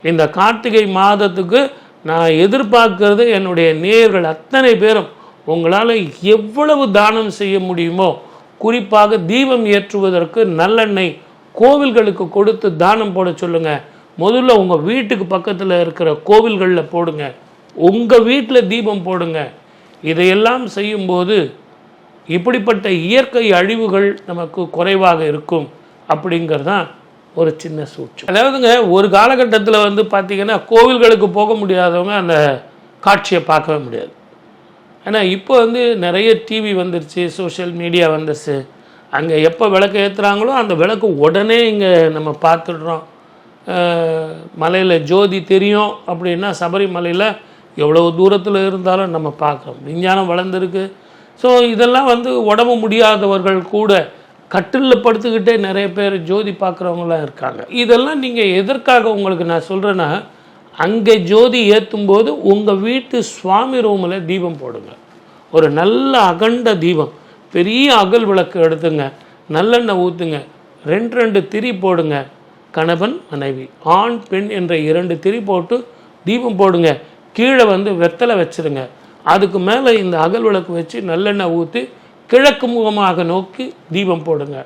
இந்த கார்த்திகை மாதத்துக்கு நான் எதிர்பார்க்கிறது என்னுடைய நேயர்கள் அத்தனை பேரும் உங்களால் எவ்வளவு தானம் செய்ய முடியுமோ, குறிப்பாக தீபம் ஏற்றுவதற்கு நல்லெண்ணெய் கோவில்களுக்கு கொடுத்து தானம் போட சொல்லுங்கள். முதல்ல உங்கள் வீட்டுக்கு பக்கத்தில் இருக்கிற கோவில்களில் போடுங்க, உங்கள் வீட்டில் தீபம் போடுங்க. இதையெல்லாம் செய்யும்போது இப்படிப்பட்ட இயற்கை அழிவுகள் நமக்கு குறைவாக இருக்கும் அப்படிங்கிறதான் ஒரு சின்ன சூட்சம். அதாவதுங்க, ஒரு காலகட்டத்தில் பார்த்திங்கன்னா கோவில்களுக்கு போக முடியாதவங்க அந்த காட்சியை பார்க்கவே முடியாது. ஏன்னா இப்போ நிறைய டிவி வந்துருச்சு, சோஷியல் மீடியா வந்துருச்சு. அங்கே எப்போ விளக்கு ஏற்றுறாங்களோ அந்த விளக்கு உடனே இங்கே நம்ம பார்த்துடுறோம். மலையில் ஜோதி தெரியும் அப்படின்னா சபரிமலையில் எவ்வளோ தூரத்தில் இருந்தாலும் நம்ம பார்க்குறோம். விஞ்ஞானம் வளர்ந்துருக்கு. ஸோ இதெல்லாம் உடம்பு முடியாதவர்கள் கூட கட்டிலில் படுத்துக்கிட்டே நிறைய பேர் ஜோதி பார்க்குறவங்களாம் இருக்காங்க. இதெல்லாம் நீங்கள் எதற்காக உங்களுக்கு நான் சொல்கிறேன்னா, அங்கே ஜோதி ஏற்றும் போது உங்கள் வீட்டு சுவாமி ரூமில் தீபம் போடுங்க. ஒரு நல்ல அகண்ட தீபம், பெரிய அகல் விளக்கு எடுத்துங்க, நல்லெண்ணெய் ஊற்றுங்க, 2 திரி போடுங்க. கணவன் மனைவி ஆண் பெண் என்ற 2 திரி போட்டு தீபம் போடுங்க. கீழே வெத்தலை வச்சுருங்க. அதுக்கு மேலே இந்த அகல் விளக்கு வச்சு நல்லெண்ணெய் ஊற்றி கிழக்கு முகமாக நோக்கி தீபம் போடுங்க.